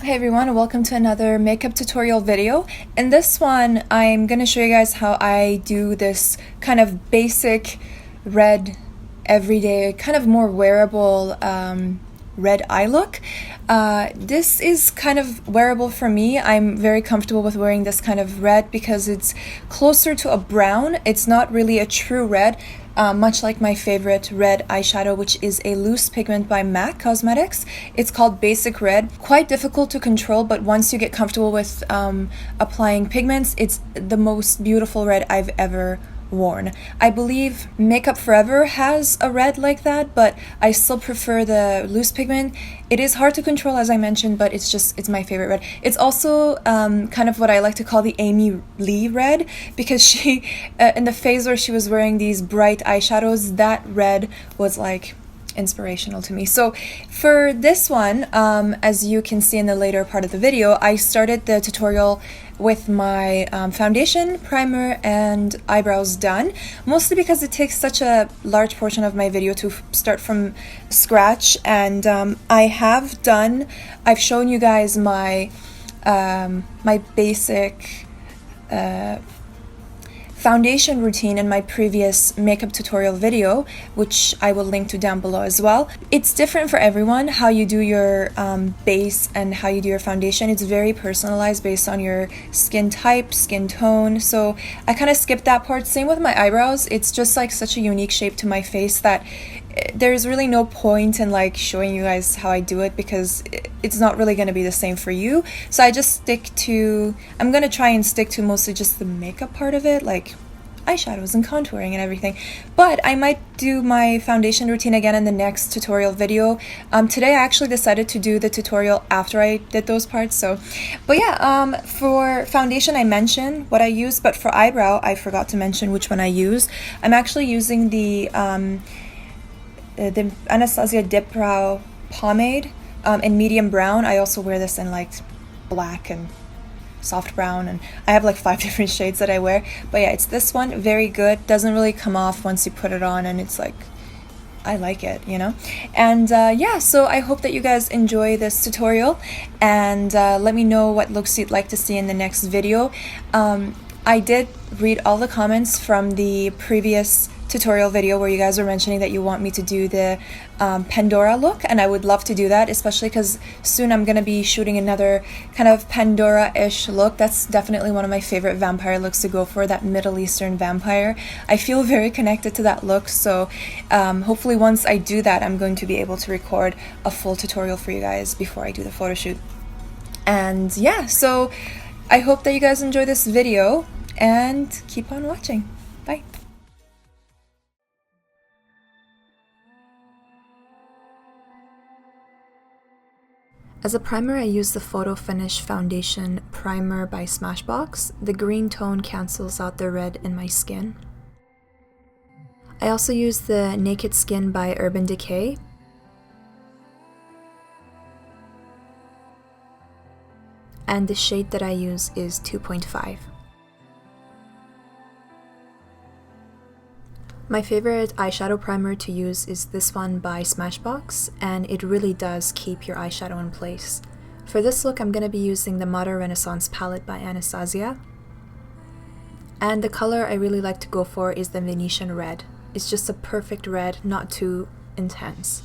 Hey everyone, welcome to another makeup tutorial video. In this one, I'm going to show you guys how I do this kind of basic red, everyday, kind of more wearable red eye look. This is kind of wearable for me. I'm very comfortable with wearing this kind of red because it's closer to a brown. It's not really a true red. Much like my favorite red eyeshadow, which is a loose pigment by MAC Cosmetics. It's called Basic Red. Quite difficult to control, but once you get comfortable with applying pigments, it's the most beautiful red I've ever worn. I believe Makeup Forever has a red like that, but I still prefer the loose pigment. It is hard to control, as I mentioned, but it's my favorite red. It's also kind of what I like to call the Amy Lee red, because she, in the phase where she was wearing these bright eyeshadows, that red was like inspirational to me. So for this one, as you can see in the later part of the video, I started the tutorial with my foundation, primer, and eyebrows done, mostly because it takes such a large portion of my video to start from scratch. And I've shown you guys my my basic foundation routine in my previous makeup tutorial video, which I will link to down below as well. It's different for everyone how you do your base and how you do your foundation. It's very personalized based on your skin type, skin tone, so I kind of skipped that part. Same with my eyebrows. It's just like such a unique shape to my face that there's really no point in like showing you guys how I do it, because it's not really going to be the same for you. So I'm going to try and stick to mostly just the makeup part of it, like eyeshadows and contouring and everything. But I might do my foundation routine again in the next tutorial video. Today I actually decided to do the tutorial after I did those parts. But yeah, for foundation I mentioned what I use, but for eyebrow I forgot to mention which one I use. I'm actually using the Anastasia Dip Brow Pomade in medium brown. I also wear this in like black and soft brown, and I have like 5 different shades that I wear. But yeah, it's this one. Very good. Doesn't really come off once you put it on, and it's like, I like it, you know? And yeah, so I hope that you guys enjoy this tutorial, and let me know what looks you'd like to see in the next video. I did read all the comments from the previous tutorial video where you guys were mentioning that you want me to do the Pandora look, and I would love to do that, especially because soon I'm going to be shooting another kind of Pandora-ish look. That's definitely one of my favorite vampire looks to go for, that Middle Eastern vampire. I feel very connected to that look, so hopefully once I do that, I'm going to be able to record a full tutorial for you guys before I do the photo shoot. And yeah, so I hope that you guys enjoy this video, and keep on watching. Bye! As a primer, I use the Photo Finish Foundation Primer by Smashbox. The green tone cancels out the red in my skin. I also use the Naked Skin by Urban Decay. And the shade that I use is 2.5. My favorite eyeshadow primer to use is this one by Smashbox, and it really does keep your eyeshadow in place. For this look, I'm going to be using the Modern Renaissance palette by Anastasia. And the color I really like to go for is the Venetian red. It's just a perfect red, not too intense.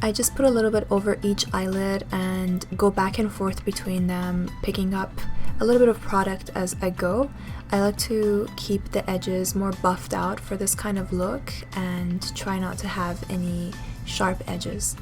I just put a little bit over each eyelid and go back and forth between them, picking up a little bit of product as I go. I like to keep the edges more buffed out for this kind of look and try not to have any sharp edges.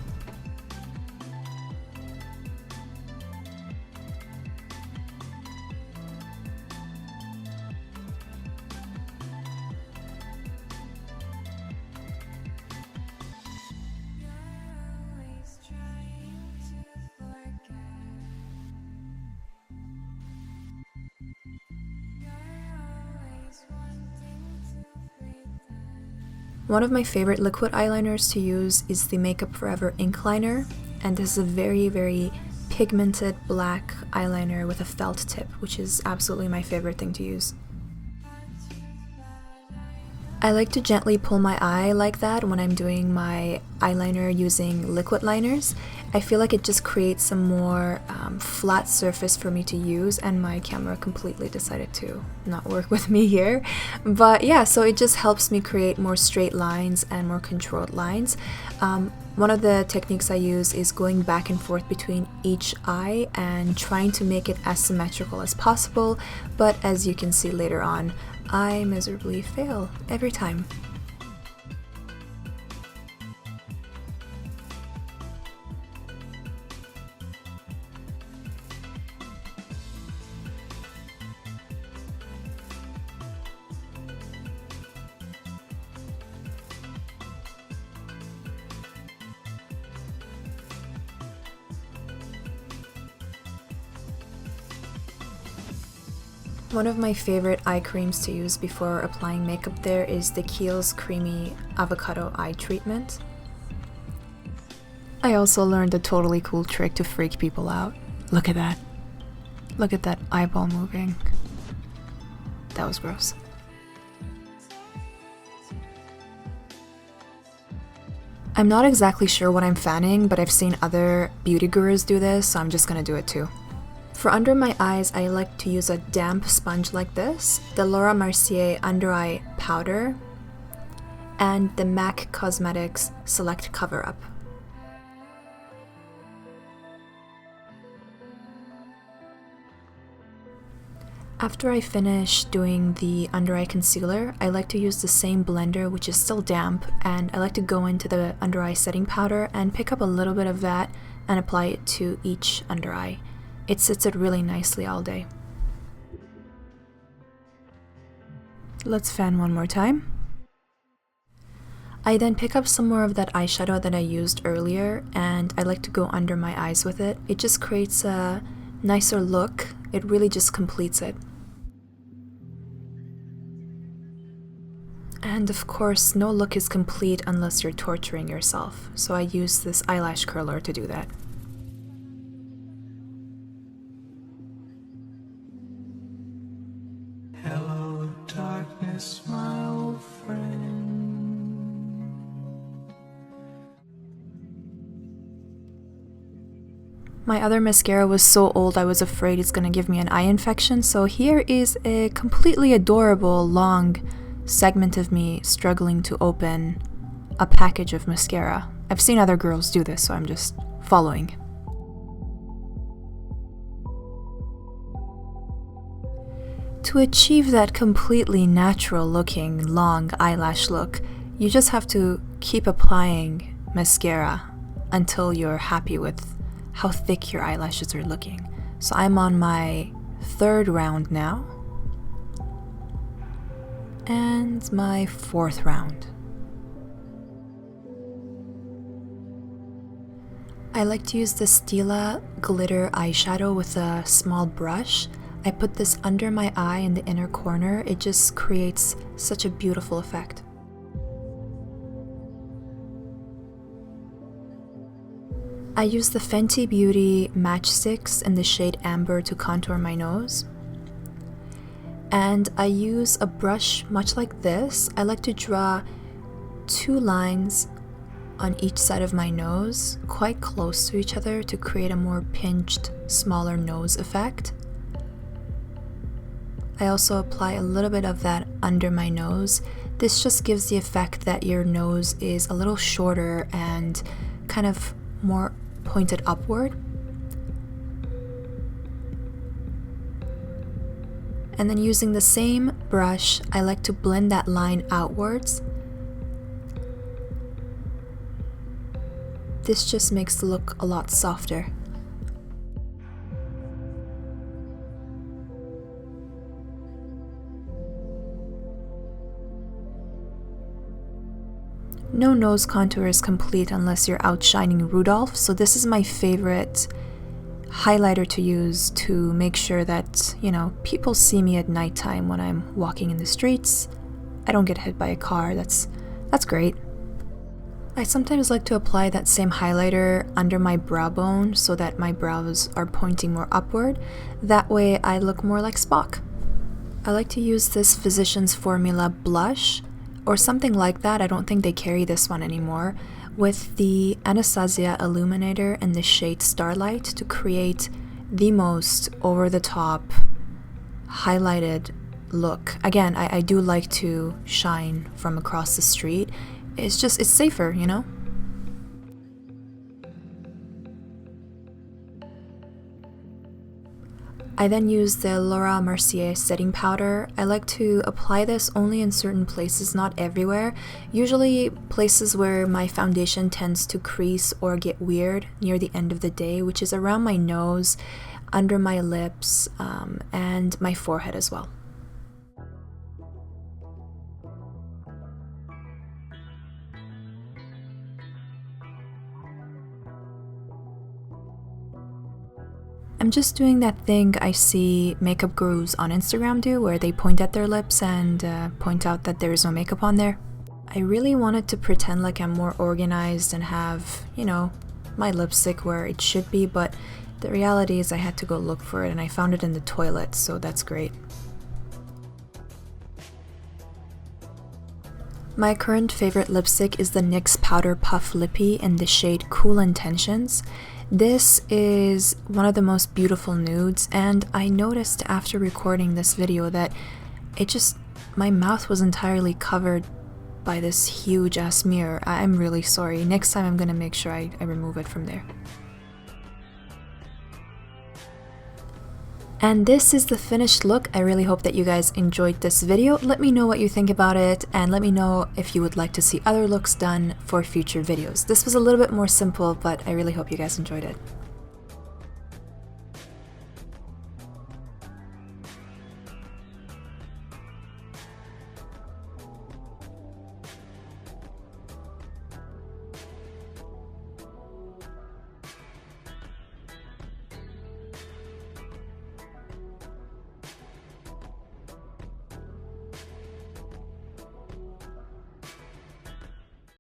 One of my favorite liquid eyeliners to use is the Makeup Forever ink liner, and this is a very pigmented black eyeliner with a felt tip, which is absolutely my favorite thing to use. I like to gently pull my eye like that when I'm doing my eyeliner using liquid liners. I feel like it just creates a more flat surface for me to use, and my camera completely decided to not work with me here. But yeah, so it just helps me create more straight lines and more controlled lines. One of the techniques I use is going back and forth between each eye and trying to make it as symmetrical as possible, but as you can see later on, I miserably fail every time. One of my favorite eye creams to use before applying makeup there is the Kiehl's Creamy Avocado Eye Treatment. I also learned a totally cool trick to freak people out. Look at that. Look at that eyeball moving. That was gross. I'm not exactly sure what I'm fanning, but I've seen other beauty gurus do this, so I'm just gonna do it too. For under my eyes, I like to use a damp sponge like this, the Laura Mercier Under Eye Powder, and the MAC Cosmetics Select Cover Up. After I finish doing the under eye concealer, I like to use the same blender, which is still damp, and I like to go into the under eye setting powder and pick up a little bit of that and apply it to each under eye. It sits it really nicely all day. Let's fan one more time. I then pick up some more of that eyeshadow that I used earlier, and I like to go under my eyes with it. It just creates a nicer look. It really just completes it. And of course, no look is complete unless you're torturing yourself, so I use this eyelash curler to do that. Hello, darkness, my old friend. My other mascara was so old I was afraid it's gonna give me an eye infection, so here is a completely adorable long segment of me struggling to open a package of mascara. I've seen other girls do this, so I'm just following. To achieve that completely natural looking long eyelash look, you just have to keep applying mascara until you're happy with how thick your eyelashes are looking. So I'm on my third round now, and my fourth round. I like to use the Stila glitter eyeshadow with a small brush. I put this under my eye in the inner corner. It just creates such a beautiful effect. I use the Fenty Beauty Matchsticks in the shade Amber to contour my nose. And I use a brush much like this. I like to draw two lines on each side of my nose, quite close to each other to create a more pinched, smaller nose effect. I also apply a little bit of that under my nose. This just gives the effect that your nose is a little shorter and kind of more pointed upward. And then using the same brush, I like to blend that line outwards. This just makes the look a lot softer. No nose contour is complete unless you're outshining Rudolph, so this is my favorite highlighter to use to make sure that, people see me at nighttime when I'm walking in the streets. I don't get hit by a car. That's great. I sometimes like to apply that same highlighter under my brow bone so that my brows are pointing more upward. That way I look more like Spock. I like to use this Physicians Formula blush or something like that. I don't think they carry this one anymore, with the Anastasia illuminator in the shade Starlight to create the most over-the-top highlighted look. Again, I do like to shine from across the street. It's safer, you know? I then use the Laura Mercier setting powder. I like to apply this only in certain places, not everywhere. Usually places where my foundation tends to crease or get weird near the end of the day, which is around my nose, under my lips, and my forehead as well. I'm just doing that thing I see makeup gurus on Instagram do, where they point at their lips and point out that there is no makeup on there. I really wanted to pretend like I'm more organized and have, you know, my lipstick where it should be, but the reality is I had to go look for it and I found it in the toilet, so that's great. My current favorite lipstick is the NYX Powder Puff Lippy in the shade Cool Intentions. This is one of the most beautiful nudes, and I noticed after recording this video that my mouth was entirely covered by this huge ass mirror. I'm really sorry. Next time I'm gonna make sure I remove it from there. And this is the finished look. I really hope that you guys enjoyed this video. Let me know what you think about it, and let me know if you would like to see other looks done for future videos. This was a little bit more simple, but I really hope you guys enjoyed it.